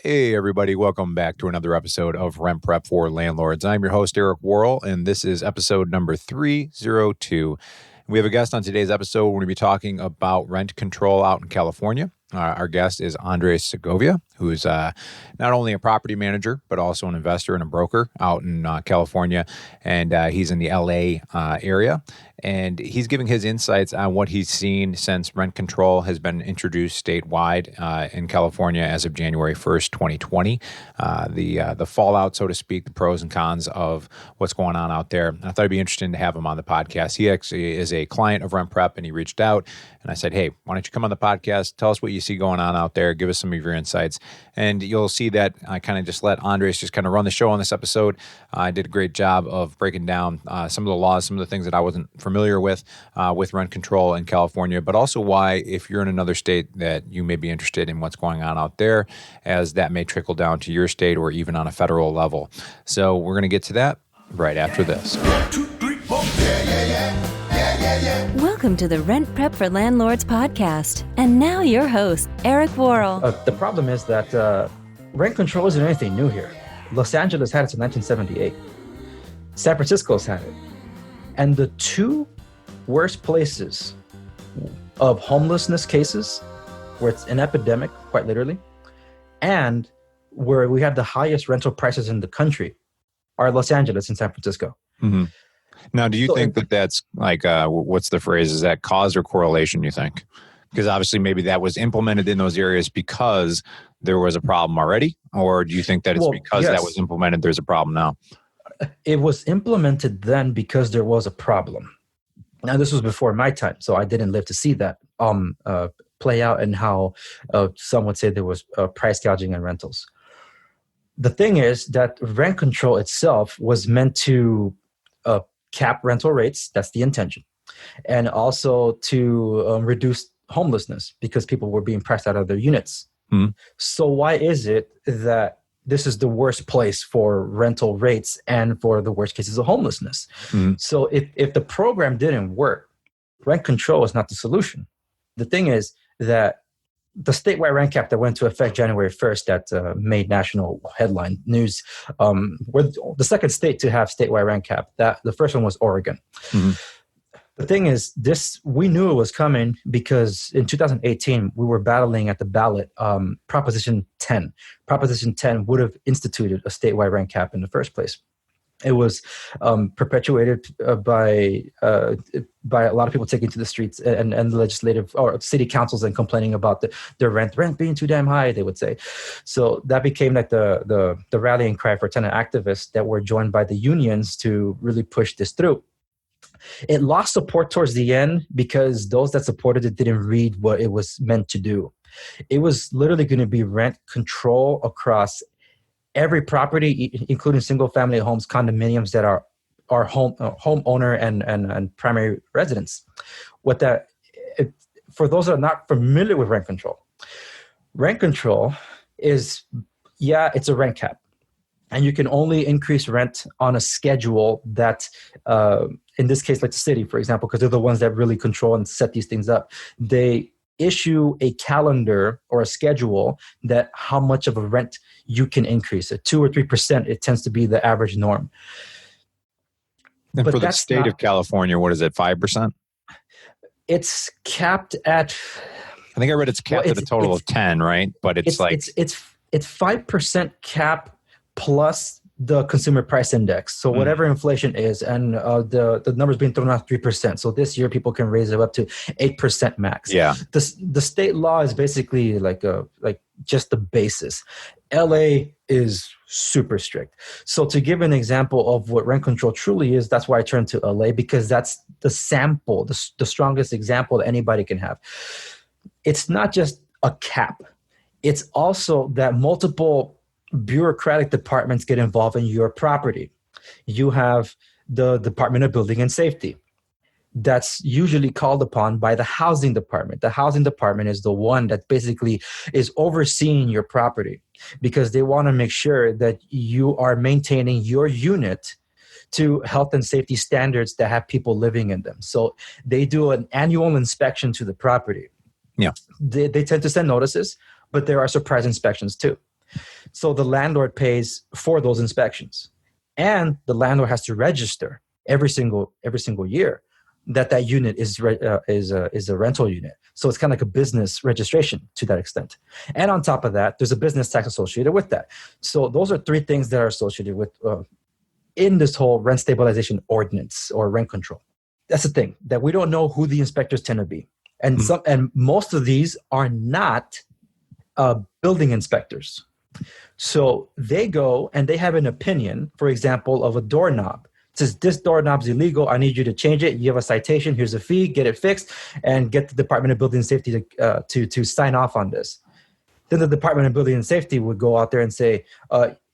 Hey, everybody. Welcome back to another episode of Rent Prep for Landlords. I'm your host, Eric Worrell, and this is episode number 302. We have a guest on today's episode. We're going to be talking about rent control out in California. Our guest is Andres Segovia, who is not only a property manager, but also an investor and a broker out in California. And he's in the LA area. And he's giving his insights on what he's seen since rent control has been introduced statewide in California as of January 1st, 2020. The fallout, so to speak, the pros and cons of what's going on out there. I thought it'd be interesting to have him on the podcast. He actually is a client of Rent Prep, and he reached out. And I said, hey, why don't you come on the podcast? Tell us what you see going on out there. Give us some of your insights. And you'll see that I kind of just let Andres just kind of run the show on this episode. I did a great job of breaking down some of the laws, some of the things that I wasn't familiar with rent control in California, but also why, if you're in another state, that you may be interested in what's going on out there, as that may trickle down to your state or even on a federal level. So we're going to get to that right after this. 1, 2, 3, 4. Yeah. Welcome to the Rent Prep for Landlords podcast. And now your host, Eric Worrell. The problem is that rent control isn't anything new here. Los Angeles had it in 1978. San Francisco's had it. And the two worst places of homelessness cases, where it's an epidemic, quite literally, and where we have the highest rental prices in the country, are Los Angeles and San Francisco. Mm-hmm. Now, do you think that that's like, what's the phrase? Is that cause or correlation, you think? Because obviously maybe that was implemented in those areas because there was a problem already? Or do you think that it's because that was implemented, there's a problem now? It was implemented then because there was a problem. Now, this was before my time, so I didn't live to see that play out, and how some would say there was price gouging in rentals. The thing is that rent control itself was meant to cap rental rates. That's the intention. And also to reduce homelessness, because people were being pressed out of their units. Mm-hmm. So why is it that this is the worst place for rental rates and for the worst cases of homelessness? Mm-hmm. So if the program didn't work, rent control is not the solution. The thing is that the statewide rent cap that went into effect January 1st that made national headline news, we're the second state to have statewide rent cap. The first one was Oregon. Mm-hmm. The thing is, we knew it was coming because in 2018, we were battling at the ballot Proposition 10. Proposition 10 would have instituted a statewide rent cap in the first place. It was perpetuated by a lot of people taking to the streets and the legislative or city councils and complaining about the rent being too damn high, they would say. So that became like the rallying cry for tenant activists that were joined by the unions to really push this through. It lost support towards the end because those that supported it didn't read what it was meant to do. It was literally going to be rent control across every property, including single-family homes, condominiums that are homeowner and primary residents. For those that are not familiar with rent control is, it's a rent cap. And you can only increase rent on a schedule that, in this case, like the city, for example, because they're the ones that really control and set these things up. They issue a calendar or a schedule that how much of a rent you can increase. At 2 or 3%, it tends to be the average norm. And but for the state of California, what is it, 5%? It's capped at... I think I read it's capped at a total of 10, right? But it's 5% cap plus the consumer price index. So whatever inflation is, and the numbers being thrown out 3%. So this year people can raise it up to 8% max. Yeah. The state law is basically like just the basis. LA is super strict. So to give an example of what rent control truly is, that's why I turned to LA, because that's the sample, the strongest example that anybody can have. It's not just a cap. It's also that multiple bureaucratic departments get involved in your property. You have the Department of Building and Safety. That's usually called upon by the housing department. The housing department is the one that basically is overseeing your property, because they want to make sure that you are maintaining your unit to health and safety standards that have people living in them. So they do an annual inspection to the property. Yeah. They tend to send notices, but there are surprise inspections too. So the landlord pays for those inspections, and the landlord has to register every single year that unit is a rental unit. So it's kind of like a business registration to that extent. And on top of that, there's a business tax associated with that. So those are three things that are associated with in this whole rent stabilization ordinance or rent control. That's the thing, that we don't know who the inspectors tend to be. And and most of these are not building inspectors. So they go and they have an opinion, for example, of a doorknob. It says, this doorknob's illegal. I need you to change it. You have a citation. Here's a fee. Get it fixed and get the Department of Building and Safety to sign off on this. Then the Department of Building and Safety would go out there and say,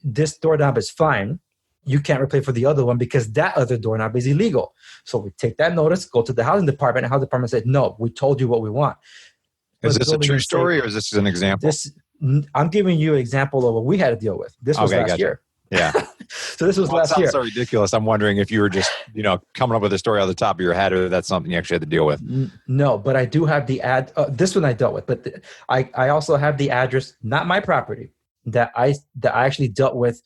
this doorknob is fine. You can't replace for the other one because that other doorknob is illegal. So we take that notice, go to the housing department, and the housing department said, no, we told you what we want. Is this a true story or is this an example? I'm giving you an example of what we had to deal with. This was last year. Yeah. So this was last year. It sounds so ridiculous. I'm wondering if you were just, coming up with a story on the top of your head, or that's something you actually had to deal with. No, but I do have the this one I dealt with, but I also have the address, not my property, that I actually dealt with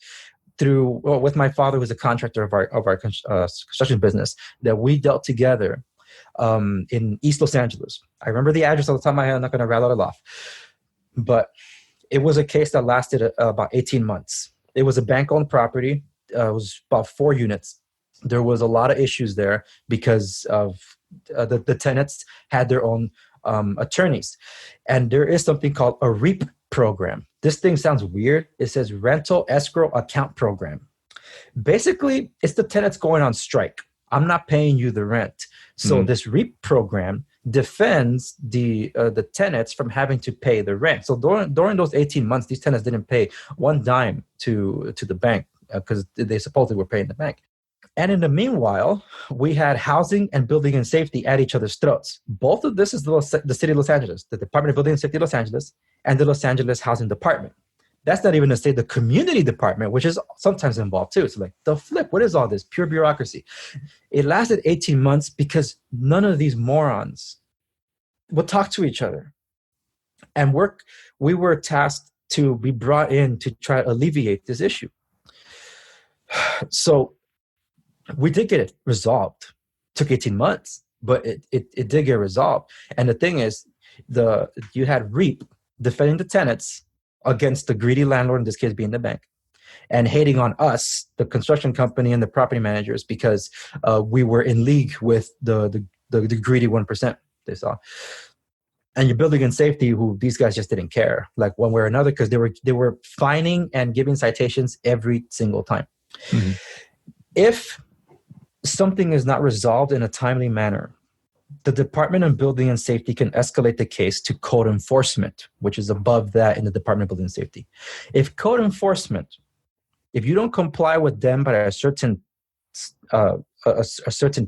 with my father, who's a contractor of our construction business, that we dealt together in East Los Angeles. I remember the address off the top of my head. I'm not going to rattle it off, but it was a case that lasted about 18 months. It was a bank-owned property. It was about 4 units. There was a lot of issues there because of the tenants had their own attorneys. And there is something called a REAP program. This thing sounds weird. It says Rental Escrow Account Program. Basically, it's the tenants going on strike. I'm not paying you the rent. So this REAP program defends the tenants from having to pay the rent. So during those 18 months, these tenants didn't pay one dime to the bank because they supposedly were paying the bank. And in the meanwhile, we had housing and building and safety at each other's throats. Both of this is the city of Los Angeles, the Department of Building and Safety of Los Angeles, and the Los Angeles Housing Department. That's not even to say the community department, which is sometimes involved too. So like the flip, what is all this? Pure bureaucracy. It lasted 18 months because none of these morons would talk to each other. And we were tasked to be brought in to try to alleviate this issue. So we did get it resolved. It took 18 months, but it did get resolved. And the thing is, you had REAP defending the tenants against the greedy landlord, in this case being the bank, and hating on us, the construction company and the property managers, because we were in league with the greedy 1% they saw. And your building and safety, who these guys just didn't care, like one way or another, because they were fining and giving citations every single time. Mm-hmm. If something is not resolved in a timely manner, the Department of Building and Safety can escalate the case to code enforcement, which is above that in the Department of Building and Safety. If code enforcement, if you don't comply with them by a certain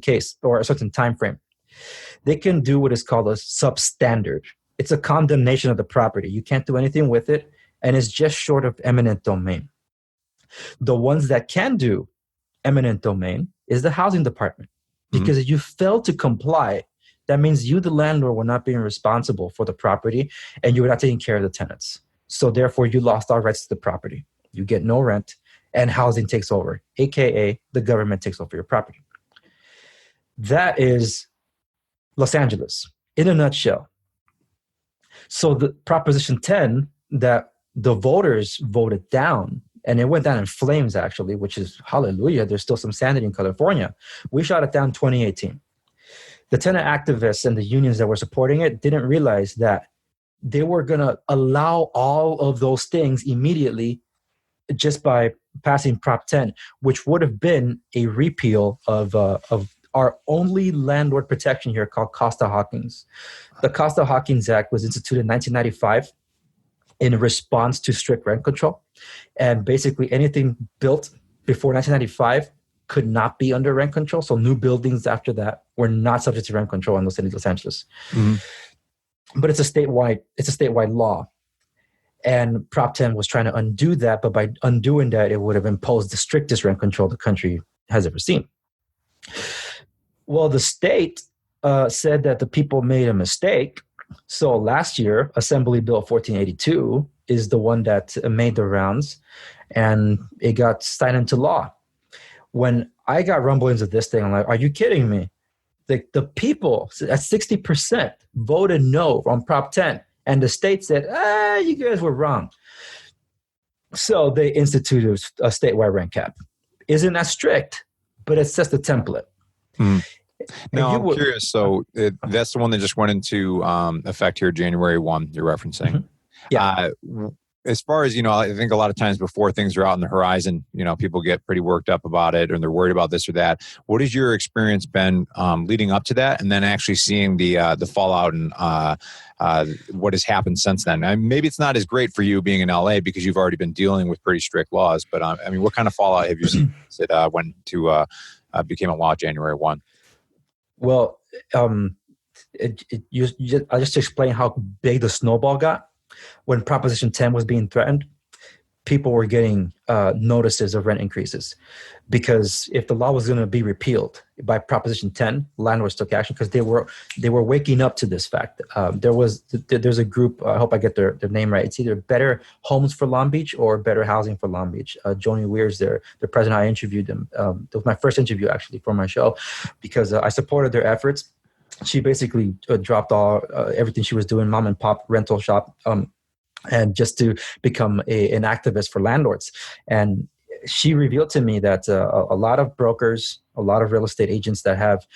case or a certain time frame, they can do what is called a substandard. It's a condemnation of the property. You can't do anything with it, and it's just short of eminent domain. The ones that can do eminent domain is the housing department, because if you fail to comply, that means you, the landlord, were not being responsible for the property and you were not taking care of the tenants. So therefore, you lost all rights to the property. You get no rent and housing takes over, aka the government takes over your property. That is Los Angeles in a nutshell. So the Proposition 10 that the voters voted down, and it went down in flames, actually, which is hallelujah. There's still some sanity in California. We shot it down in 2018. The tenant activists and the unions that were supporting it didn't realize that they were going to allow all of those things immediately just by passing Prop 10, which would have been a repeal of our only landlord protection here called Costa-Hawkins. The Costa-Hawkins Act was instituted in 1995 in response to strict rent control. And basically anything built before 1995 could not be under rent control. So new buildings after that were not subject to rent control in the city of Los Angeles. Mm-hmm. But it's a statewide law. And Prop 10 was trying to undo that, but by undoing that, it would have imposed the strictest rent control the country has ever seen. Well, the state said that the people made a mistake. So last year, Assembly Bill 1482 is the one that made the rounds, and it got signed into law. When I got rumblings of this thing, I'm like, are you kidding me? The people at 60% voted no on Prop 10, and the state said, you guys were wrong. So they instituted a statewide rent cap. Isn't that strict? But it sets the template. Mm. Now, I'm curious. So that's the one that just went into effect here, January 1, you're referencing. Mm-hmm. Yeah. As far as, I think a lot of times before things are out on the horizon, people get pretty worked up about it, or they're worried about this or that. What has your experience been leading up to that, and then actually seeing the fallout and what has happened since then? Maybe it's not as great for you being in LA because you've already been dealing with pretty strict laws, but what kind of fallout have you seen since it went to became a law January 1? Well, I'll just explain how big the snowball got. When Proposition 10 was being threatened, people were getting notices of rent increases, because if the law was going to be repealed by Proposition 10, landlords took action because they were waking up to this fact. There's a group. I hope I get their name right. It's either Better Homes for Long Beach or Better Housing for Long Beach. Joni Weir's their president. I interviewed them. It was my first interview actually for my show, because I supported their efforts. She basically dropped everything she was doing, mom and pop rental shop, and just to become an activist for landlords. And she revealed to me that a lot of brokers, a lot of real estate agents that have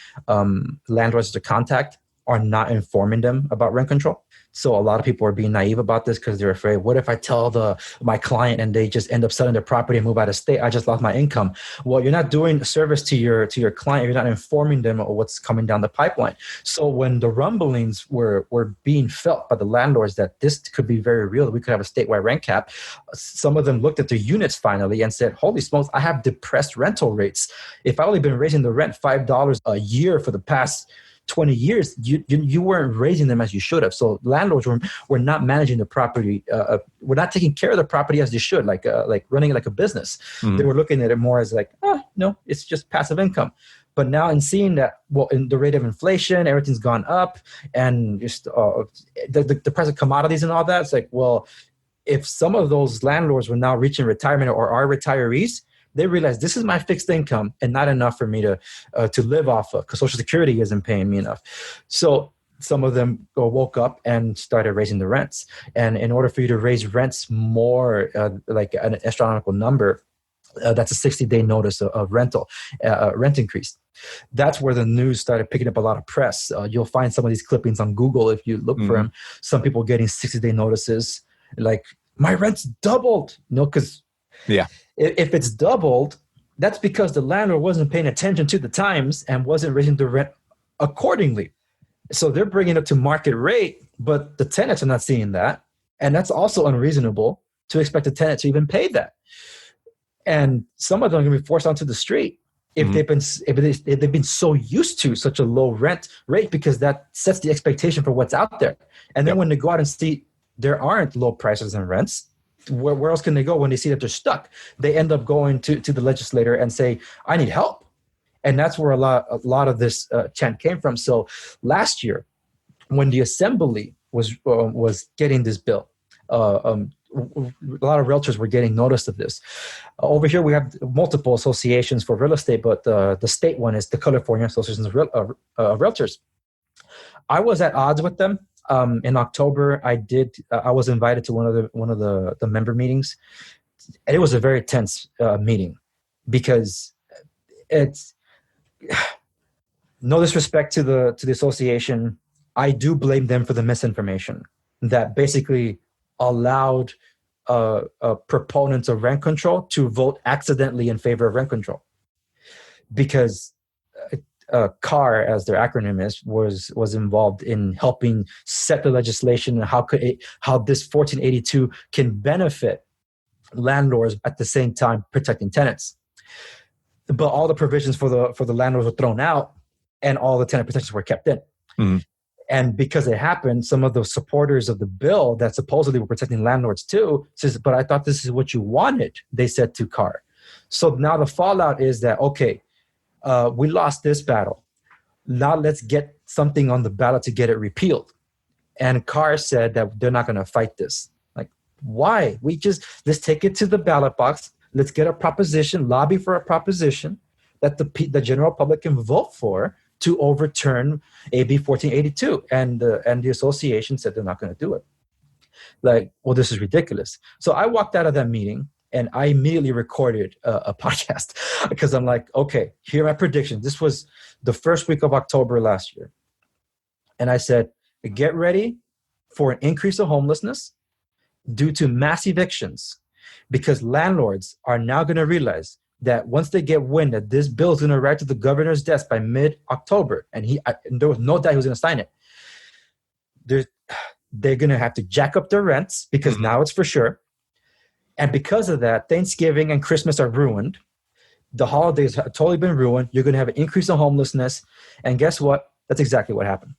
landlords to contact are not informing them about rent control. So a lot of people are being naive about this because they're afraid, what if I tell my client and they just end up selling their property and move out of state? I just lost my income. Well, you're not doing a service to your client. You're not informing them of what's coming down the pipeline. So when the rumblings were being felt by the landlords that this could be very real, we could have a statewide rent cap, some of them looked at the units finally and said, holy smokes, I have depressed rental rates. If I only been raising the rent $5 a year for the past 20 years, you weren't raising them as you should have. So landlords were not managing the property. Were not taking care of the property as they should, like running it like a business. Mm-hmm. They were looking at it more as like, no, it's just passive income. But now in seeing that, in the rate of inflation, everything's gone up, and just the price of commodities and all that, it's like, well, if some of those landlords were now reaching retirement or are retirees, they realize this is my fixed income and not enough for me to live off of, because Social Security isn't paying me enough. So some of them woke up and started raising the rents. And in order for you to raise rents more, like an astronomical number, that's a 60-day notice of rent increase. That's where the news started picking up a lot of press. You'll find some of these clippings on Google if you look for them. Some people getting 60-day notices, like, my rent's doubled. Because if it's doubled, that's because the landlord wasn't paying attention to the times and wasn't raising the rent accordingly. So they're bringing it to market rate, but the tenants are not seeing that. And that's also unreasonable to expect the tenant to even pay that. And some of them are going to be forced onto the street if they've been so used to such a low rent rate, because that sets the expectation for what's out there. And then when they go out and see there aren't low prices and rents, where else can they go when they see that they're stuck? They end up going to the legislator and say, I need help. And that's where a lot of this chant came from. So last year, when the assembly was getting this bill, a lot of realtors were getting notice of this. Over here, we have multiple associations for real estate, but the state one is the California Association of Realtors. I was at odds with them. In October, I was invited to one of the member meetings, and it was a very tense meeting, because it's no disrespect to the association. I do blame them for the misinformation that basically allowed proponents of rent control to vote accidentally in favor of rent control, because CAR, as their acronym is, was involved in helping set the legislation and how this 1482 can benefit landlords at the same time protecting tenants. But all the provisions for the landlords were thrown out, and all the tenant protections were kept in. Mm-hmm. And because it happened, some of the supporters of the bill that supposedly were protecting landlords too says, "But I thought this is what you wanted," they said to CAR. So now the fallout is that, okay, we lost this battle. Now let's get something on the ballot to get it repealed. And CAR said that they're not going to fight this. Like, Why? Let's take it to the ballot box. Let's get a proposition, lobby for a proposition that the general public can vote for to overturn AB 1482. And the association said they're not going to do it. Like, well, this is ridiculous. So I walked out of that meeting and I immediately recorded a podcast because I'm like, okay, here are my predictions. This was the first week of October last year. And I said, get ready for an increase of homelessness due to mass evictions, because landlords are now going to realize that once they get wind that this bill is going to arrive to the governor's desk by mid-October, and there was no doubt he was going to sign it, they're going to have to jack up their rents because now it's for sure. And because of that, Thanksgiving and Christmas are ruined. The holidays have totally been ruined. You're going to have an increase in homelessness. And guess what? That's exactly what happened.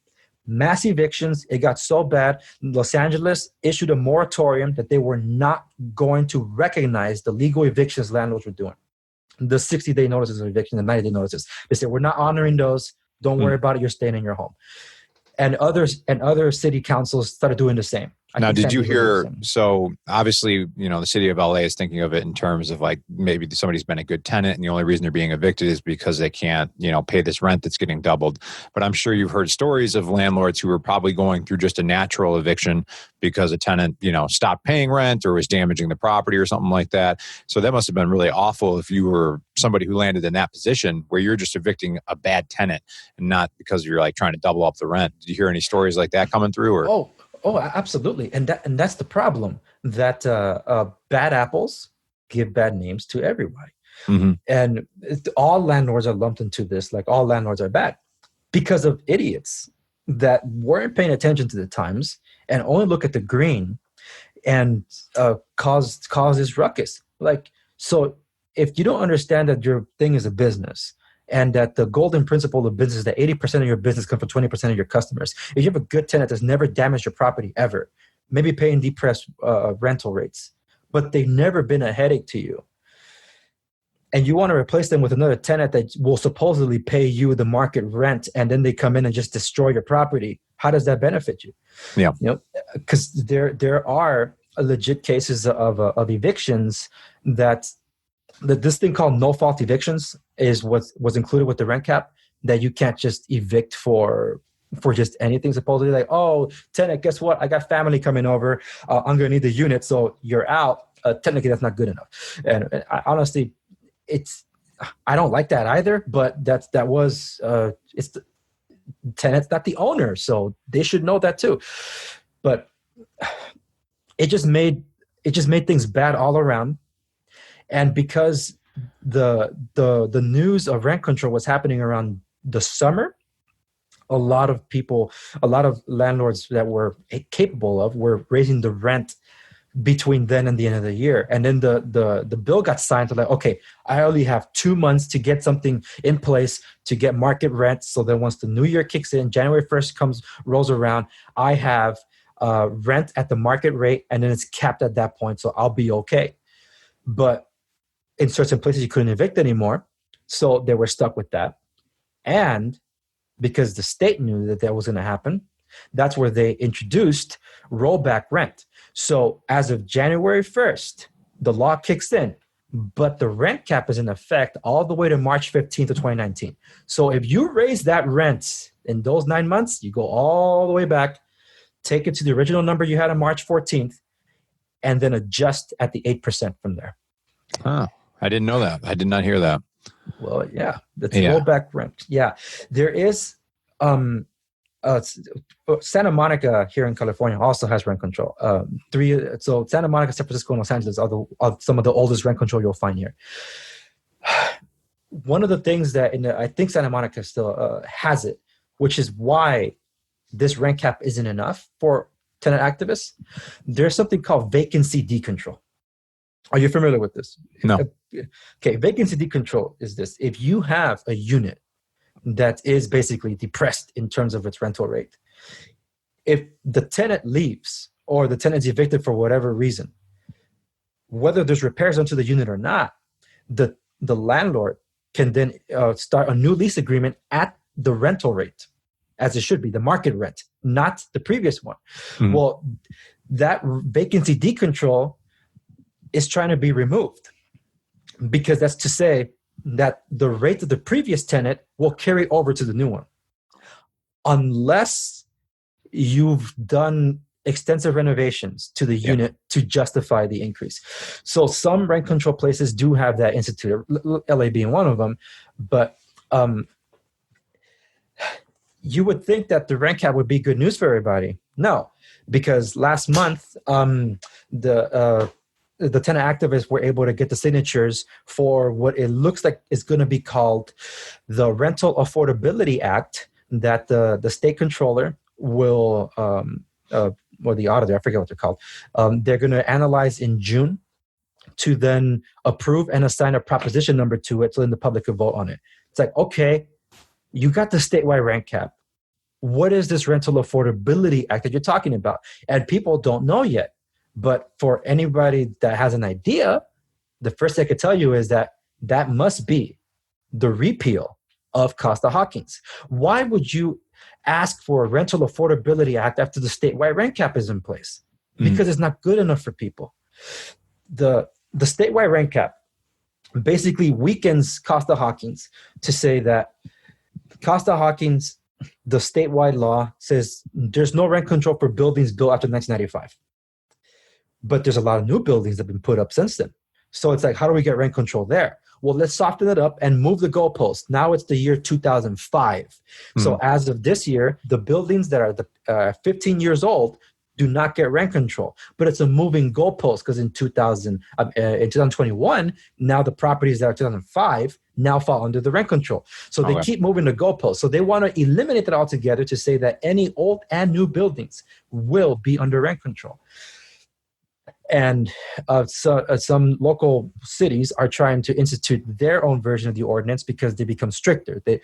Mass evictions. It got so bad. Los Angeles issued a moratorium that they were not going to recognize the legal evictions landlords were doing. The 60-day notices of eviction, the 90-day notices. They said, we're not honoring those. Don't worry about it. You're staying in your home. And other city councils started doing the same. Now, did you hear, so obviously, the city of LA is thinking of it in terms of like maybe somebody's been a good tenant and the only reason they're being evicted is because they can't, pay this rent that's getting doubled. But I'm sure you've heard stories of landlords who are probably going through just a natural eviction because a tenant, stopped paying rent or was damaging the property or something like that. So that must have been really awful if you were somebody who landed in that position where you're just evicting a bad tenant and not because you're like trying to double up the rent. Did you hear any stories like that coming through? Or Oh, absolutely. And that's the problem, that bad apples give bad names to everybody. Mm-hmm. And all landlords are lumped into this, like all landlords are bad because of idiots that weren't paying attention to the times and only look at the green and cause this ruckus. Like, so if you don't understand that your thing is a business, and that the golden principle of business is that 80% of your business comes from 20% of your customers. If you have a good tenant that's never damaged your property ever, maybe paying depressed rental rates, but they've never been a headache to you, and you want to replace them with another tenant that will supposedly pay you the market rent, and then they come in and just destroy your property, how does that benefit you? Yeah, because there are legit cases of evictions that this thing called no-fault evictions is what was included with the rent cap, that you can't just evict for just anything, supposedly. Like, oh, tenant, guess what? I got family coming over. I'm going to need the unit, so you're out. Technically, that's not good enough. And honestly, I don't like that either, but it's the tenant's not the owner, so they should know that too. But it just made things bad all around. And because the news of rent control was happening around the summer, a lot of landlords that were capable were raising the rent between then and the end of the year. And then the bill got signed to like, okay, I only have 2 months to get something in place to get market rent. So then once the new year kicks in, January 1st rolls around, I have rent at the market rate, and then it's capped at that point. So I'll be okay. But in certain places, you couldn't evict anymore. So they were stuck with that. And because the state knew that was going to happen, that's where they introduced rollback rent. So as of January 1st, the law kicks in, but the rent cap is in effect all the way to March 15th of 2019. So if you raise that rent in those 9 months, you go all the way back, take it to the original number you had on March 14th, and then adjust at the 8% from there. Oh, I didn't know that. I did not hear that. Well, yeah, that's rollback rent. Yeah, there is. Santa Monica here in California also has rent control. So Santa Monica, San Francisco, and Los Angeles are some of the oldest rent control you'll find here. One of the things that I think Santa Monica still has it, which is why this rent cap isn't enough for tenant activists. There's something called vacancy decontrol. Are you familiar with this? No. Okay, vacancy decontrol is this. If you have a unit that is basically depressed in terms of its rental rate, if the tenant leaves or the tenant is evicted for whatever reason, whether there's repairs onto the unit or not, the landlord can then start a new lease agreement at the rental rate, as it should be, the market rent, not the previous one. Mm-hmm. Well, that vacancy decontrol is trying to be removed, because that's to say that the rate of the previous tenant will carry over to the new one, unless you've done extensive renovations to the unit to justify the increase. So some rent control places do have that instituted, LA being one of them, but you would think that the rent cap would be good news for everybody. No, because last month the tenant activists were able to get the signatures for what it looks like is going to be called the Rental Affordability Act, that the state controller will, or the auditor, I forget what they're called, they're going to analyze in June to then approve and assign a proposition number to it so then the public could vote on it. It's like, okay, you got the statewide rent cap. What is this Rental Affordability Act that you're talking about? And people don't know yet. But for anybody that has an idea, the first thing I could tell you is that that must be the repeal of Costa-Hawkins. Why would you ask for a Rental Affordability Act after the statewide rent cap is in place? Because it's not good enough for people. The statewide rent cap basically weakens Costa-Hawkins to say that Costa-Hawkins, the statewide law says there's no rent control for buildings built after 1995. But there's a lot of new buildings that have been put up since then. So it's like, how do we get rent control there? Well, let's soften it up and move the goalpost. Now it's the year 2005. So as of this year, the buildings that are 15 years old do not get rent control. But it's a moving goalpost, because in 2021, now the properties that are 2005 now fall under the rent control. So they keep moving the goalpost. So they want to eliminate it altogether to say that any old and new buildings will be under rent control. And some local cities are trying to institute their own version of the ordinance because they become stricter. They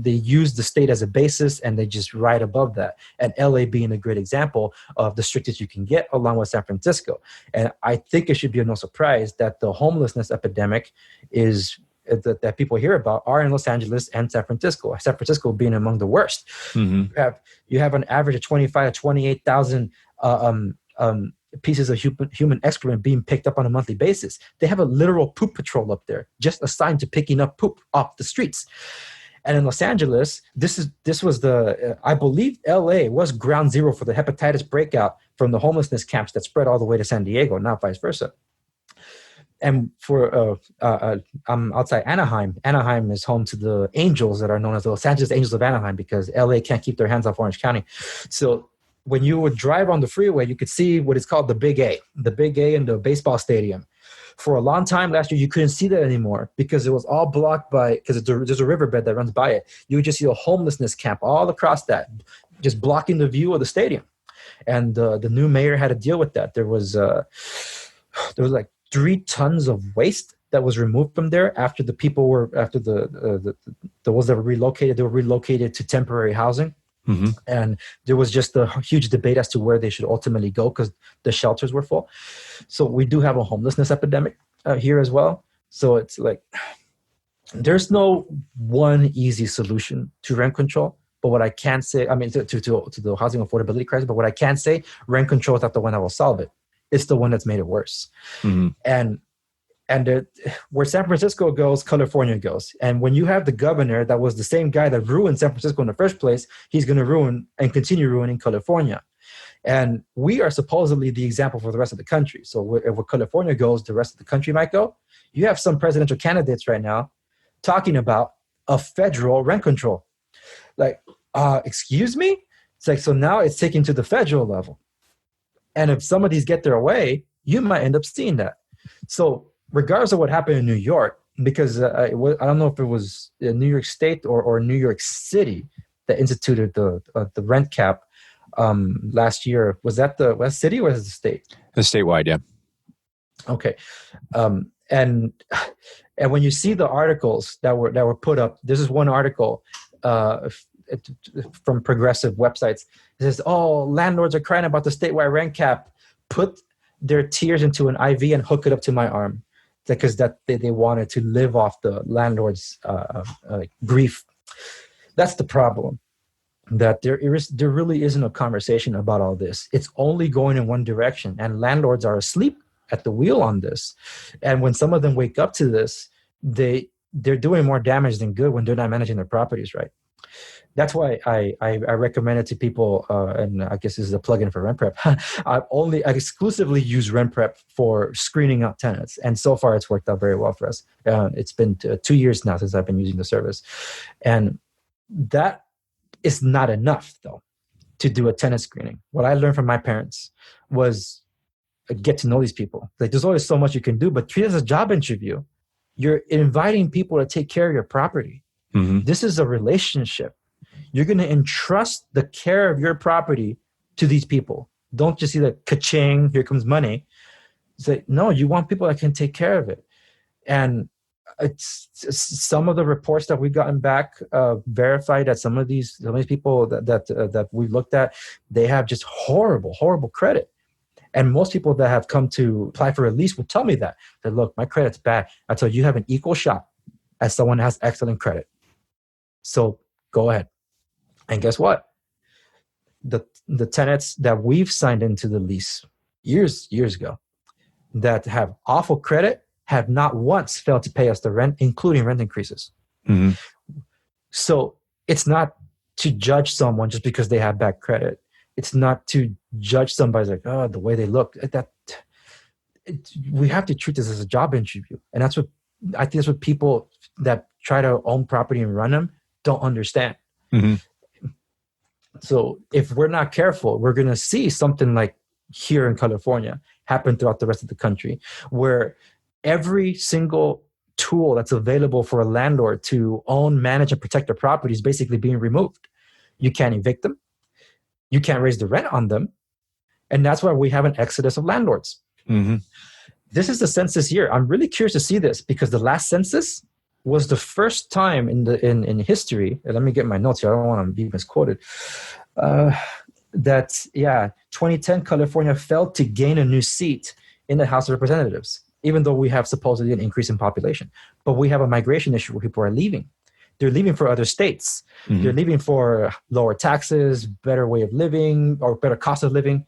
use the state as a basis, and they just ride above that. And LA being a great example of the strictest you can get, along with San Francisco. And I think it should be no surprise that the homelessness epidemic that people hear about are in Los Angeles and San Francisco. San Francisco being among the worst. You have an average of 25 to 28,000 pieces of human excrement being picked up on a monthly basis. They have a literal poop patrol up there, just assigned to picking up poop off the streets. And in Los Angeles, this was I believe LA was ground zero for the hepatitis breakout from the homelessness camps that spread all the way to San Diego, not vice versa. And for I'm outside Anaheim. Anaheim is home to the Angels that are known as the Los Angeles Angels of Anaheim, because LA can't keep their hands off Orange County. So when you would drive on the freeway, you could see what is called the Big A in the baseball stadium. For a long time last year, you couldn't see that anymore because it was all blocked because there's a riverbed that runs by it. You would just see a homelessness camp all across that, just blocking the view of the stadium. And the new mayor had to deal with that. There was like 3 tons of waste that was removed from there after the ones that were relocated. They were relocated to temporary housing. And there was just a huge debate as to where they should ultimately go because the shelters were full. So we do have a homelessness epidemic here as well. So it's like there's no one easy solution to rent control. But what I can say, to the housing affordability crisis, but what I can say, rent control is not the one that will solve it. It's the one that's made it worse. And where San Francisco goes, California goes. And when you have the governor that was the same guy that ruined San Francisco in the first place, he's going to ruin and continue ruining California. And we are supposedly the example for the rest of the country. So where California goes, the rest of the country might go. You have some presidential candidates right now talking about a federal rent control. Like, excuse me? It's like, so now it's taken to the federal level. And if some of these get their way, you might end up seeing that. So regardless of what happened in New York, because I don't know if it was New York State or New York City that instituted the rent cap last year. Was that the West City or was it the state? The statewide, yeah. Okay, and when you see the articles that were put up, this is one article from progressive websites. It says, "Oh, landlords are crying about the statewide rent cap. Put their tears into an IV and hook it up to my arm." Because they wanted to live off the landlord's grief. That's the problem. that there really isn't a conversation about all this. It's only going in one direction, and landlords are asleep at the wheel on this. And when some of them wake up to this, they're doing more damage than good when they're not managing their properties right. That's why I recommend it to people, and I guess this is a plug-in for RentPrep. I exclusively use RentPrep for screening out tenants, and so far it's worked out very well for us. It's been 2 years now since I've been using the service, and that is not enough though to do a tenant screening. What I learned from my parents was get to know these people. Like, there's always so much you can do, but treat it as a job interview. You're inviting people to take care of your property. Mm-hmm. This is a relationship. You're going to entrust the care of your property to these people. Don't just see the ka-ching, here comes money. Say, no, you want people that can take care of it. And it's some of the reports that we've gotten back verified that some of these people that we've looked at, they have just horrible credit. And most people that have come to apply for a lease will tell me that look, my credit's bad. I tell you have an equal shot as someone that has excellent credit. So go ahead. And guess what? The tenants that we've signed into the lease years ago that have awful credit have not once failed to pay us the rent, including rent increases. Mm-hmm. So it's not to judge someone just because they have bad credit. It's not to judge somebody like, oh, the way they look. We have to treat this as a job interview. And I think that's what people that try to own property and run them don't understand. Mm-hmm. So if we're not careful, we're going to see something like here in California happen throughout the rest of the country, where every single tool that's available for a landlord to own, manage, and protect their property is basically being removed. You can't evict them. You can't raise the rent on them. And that's why we have an exodus of landlords. Mm-hmm. This is the census year. I'm really curious to see this because the last census was the first time in history, and let me get my notes here, I don't want to be misquoted, that 2010 California failed to gain a new seat in the House of Representatives, even though we have supposedly an increase in population. But we have a migration issue where people are leaving. They're leaving for other states. Mm-hmm. They're leaving for lower taxes, better way of living, or better cost of living.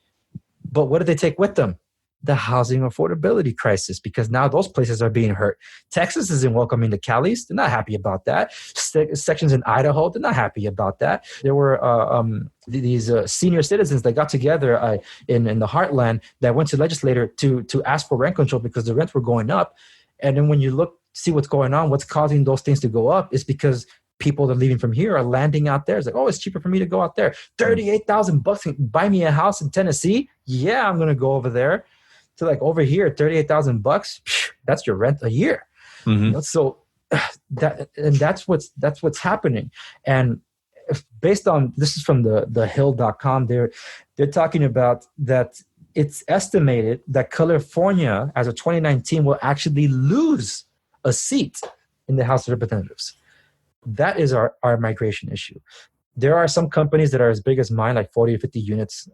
But what did they take with them? The housing affordability crisis, because now those places are being hurt. Texas isn't welcoming the Calis. They're not happy about that. Sections in Idaho, they're not happy about that. There were these senior citizens that got together in the heartland that went to the legislator to ask for rent control because the rents were going up. And then when you see what's going on, what's causing those things to go up is because people that are leaving from here are landing out there. It's like, oh, it's cheaper for me to go out there. $38,000 can buy me a house in Tennessee. Yeah, I'm going to go over there. So like over here, $38,000, that's your rent a year. Mm-hmm. You know, so that's what's happening. And based on, this is from the hill.com, they're talking about that it's estimated that California as of 2019 will actually lose a seat in the House of Representatives. That is our migration issue. There are some companies that are as big as mine, like 40 or 50 units.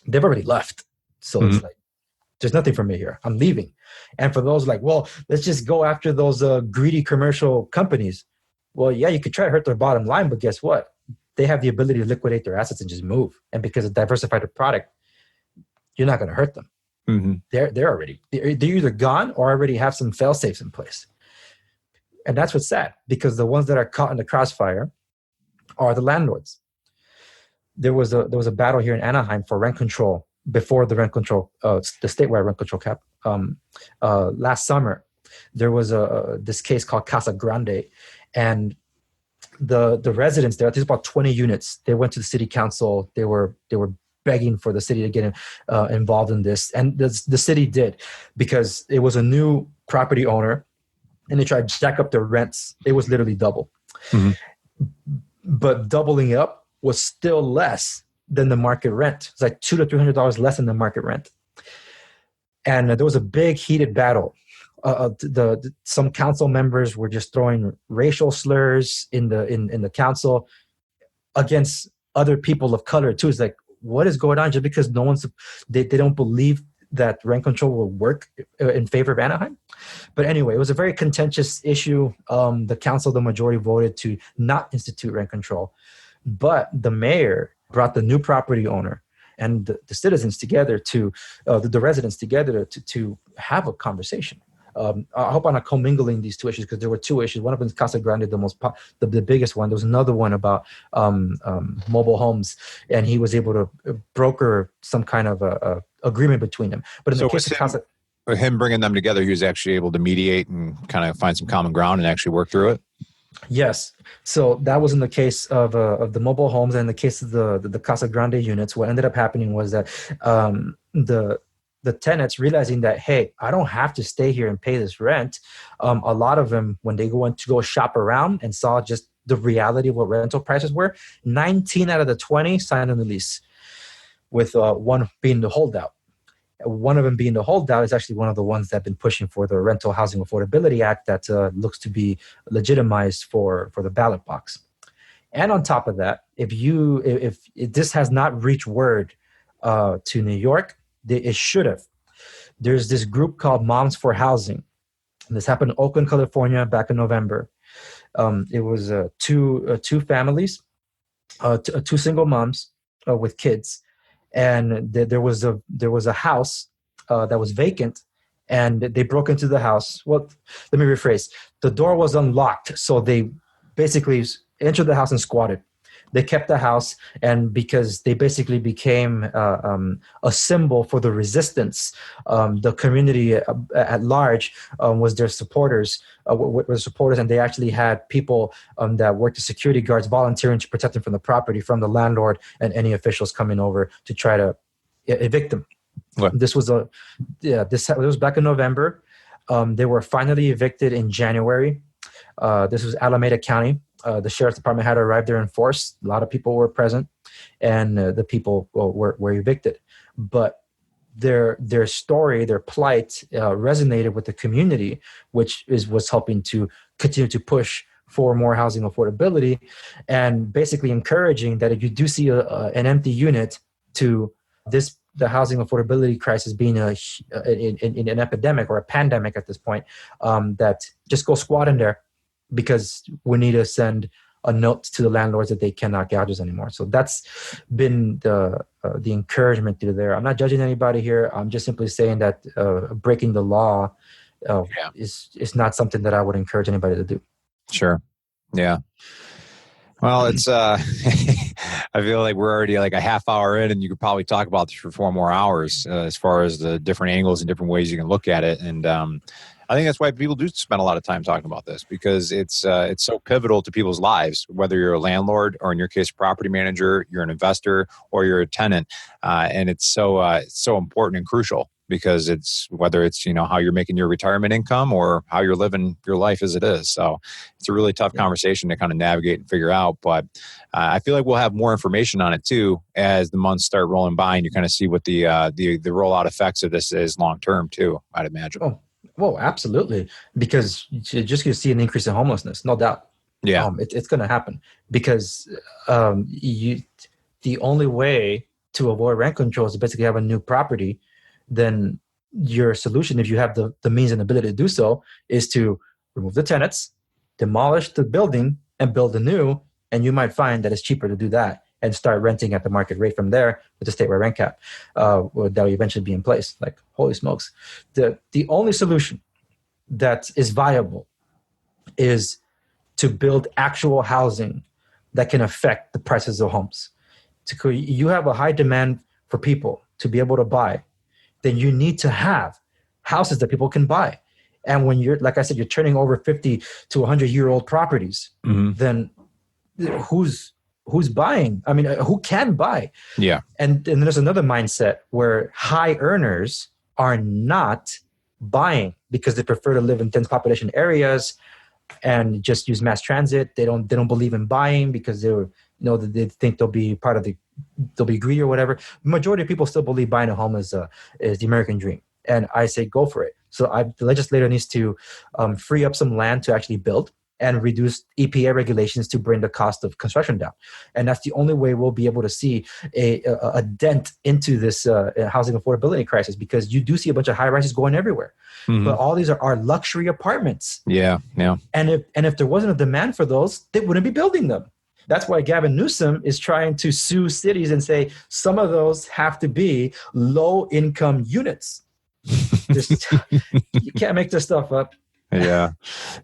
They've already left. So It's like, there's nothing for me here. I'm leaving. And for those like, well, let's just go after those greedy commercial companies. Well, yeah, you could try to hurt their bottom line, but guess what? They have the ability to liquidate their assets and just move. And because of diversified product, you're not going to hurt them. Mm-hmm. They're either gone or already have some fail safes in place. And that's what's sad, because the ones that are caught in the crossfire are the landlords. There was a battle here in Anaheim for rent control before the rent control, the statewide rent control cap. Last summer, there was this case called Casa Grande, and the residents there, there's about 20 units. They went to the city council. They were begging for the city to get involved in this, and the city did, because it was a new property owner, and they tried to jack up their rents. It was literally double. Mm-hmm. But doubling up was still less than the market rent. It's like $200 to $300 less than the market rent. And there was a big heated battle. Some council members were just throwing racial slurs in the council against other people of color too. It's like, what is going on? Just because they don't believe that rent control will work in favor of Anaheim. But anyway, it was a very contentious issue. The council, the majority voted to not institute rent control. But the mayor brought the new property owner and the citizens together the residents together to have a conversation. I hope I'm not commingling these two issues, because there were two issues. One of them is Casa Grande, the biggest one. There was another one about mobile homes, and he was able to broker some kind of a agreement between them. But in the case of Casa, him bringing them together, he was actually able to mediate and kind of find some common ground and actually work through it. Yes. So that was in the case of the mobile homes. And in the case of the Casa Grande units, what ended up happening was that the tenants, realizing that, hey, I don't have to stay here and pay this rent. A lot of them, when they went to go shop around and saw just the reality of what rental prices were, 19 out of the 20 signed on the lease, with one being the holdout. One of them being the holdout is actually one of the ones that have been pushing for the Rental Housing Affordability Act that looks to be legitimized for the ballot box. And on top of that, if this has not reached word to New York, it should have. There's this group called Moms for Housing. This happened in Oakland, California, back in November. It was two families, two single moms with kids, and there was a house that was vacant, and they broke into the house. Well, let me rephrase. The door was unlocked, so they basically entered the house and squatted. They kept the house, and because they basically became a symbol for the resistance, the community at large was their supporters, and they actually had people that worked as security guards volunteering to protect them from the property, from the landlord and any officials coming over to try to evict them. What? This was back in November. They were finally evicted in January. This was Alameda County. The sheriff's department had arrived there in force. A lot of people were present, and the people were evicted. But their story, their plight, resonated with the community, which was helping to continue to push for more housing affordability, and basically encouraging that if you do see an empty unit, to the housing affordability crisis being an epidemic or a pandemic at this point, that just go squat in there, because we need to send a note to the landlords that they cannot gouge us anymore. So that's been the encouragement through there. I'm not judging anybody here. I'm just simply saying that breaking the law is not something that I would encourage anybody to do. Sure. Yeah. Well, it's I feel like we're already like a half hour in, and you could probably talk about this for 4 more hours as far as the different angles and different ways you can look at it. And I think that's why people do spend a lot of time talking about this, because it's so pivotal to people's lives, whether you're a landlord or, in your case, a property manager, you're an investor, or you're a tenant. And it's so important and crucial, because it's whether it's, how you're making your retirement income or how you're living your life as it is. So it's a really tough conversation to kind of navigate and figure out. But I feel like we'll have more information on it too as the months start rolling by, and you kind of see what the rollout effects of this is long term too, I'd imagine. Oh, well, absolutely, because you're just going to see an increase in homelessness, no doubt. Yeah, it's going to happen, because the only way to avoid rent control is to basically have a new property. Then your solution, if you have the means and ability to do so, is to remove the tenants, demolish the building, and build a new. And you might find that it's cheaper to do that and start renting at the market rate from there with the statewide rent cap that will eventually be in place. Like, holy smokes. The only solution that is viable is to build actual housing that can affect the prices of homes. You have a high demand for people to be able to buy, then you need to have houses that people can buy. And when you're, like I said, you're turning over 50 to 100-year-old properties, then who's buying? I mean, who can buy? Yeah. And there's another mindset where high earners are not buying because they prefer to live in dense population areas and just use mass transit. They don't believe in buying because they think they'll be greedy or whatever. The majority of people still believe buying a home is the American dream. And I say, go for it. So the legislator needs to free up some land to actually build and reduce EPA regulations to bring the cost of construction down. And that's the only way we'll be able to see a dent into this housing affordability crisis, because you do see a bunch of high rises going everywhere. But all these are luxury apartments. Yeah. And if there wasn't a demand for those, they wouldn't be building them. That's why Gavin Newsom is trying to sue cities and say some of those have to be low-income units. Just, you can't make this stuff up. Yeah.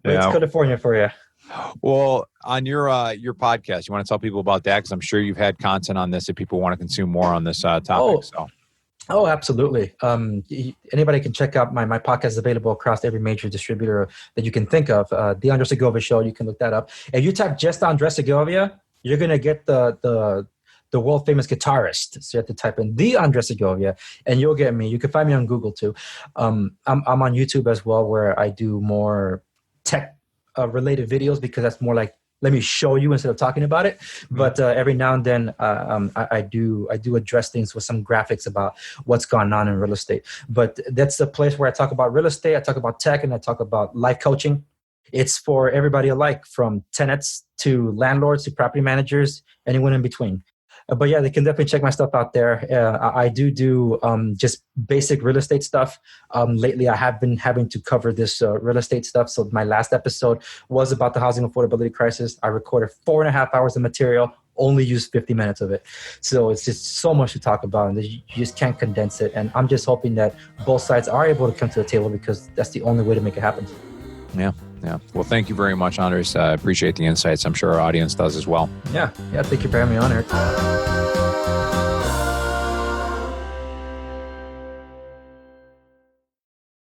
It's California for you. Well, on your podcast, you want to tell people about that? Because I'm sure you've had content on this if people want to consume more on this topic. Oh, absolutely. Anybody can check out my podcast is available across every major distributor that you can think of. The Andres Segovia Show, you can look that up. If you type just Andres Segovia, you're going to get the world famous guitarist. So you have to type in the Andres Segovia and you'll get me. You can find me on Google too. I'm on YouTube as well, where I do more tech related videos, because that's more like, let me show you instead of talking about it. But every now and then I do address things with some graphics about what's going on in real estate. But that's the place where I talk about real estate, I talk about tech, and I talk about life coaching. It's for everybody alike, from tenants to landlords to property managers, anyone in between. But yeah, they can definitely check my stuff out there. I do just basic real estate stuff. Lately, I have been having to cover this real estate stuff. So my last episode was about the housing affordability crisis. I recorded 4.5 hours of material, only used 50 minutes of it. So it's just so much to talk about, and you just can't condense it. And I'm just hoping that both sides are able to come to the table, because that's the only way to make it happen. Yeah. Well, thank you very much, Andres. I appreciate the insights. I'm sure our audience does as well. Yeah. Thank you for having me on, Eric.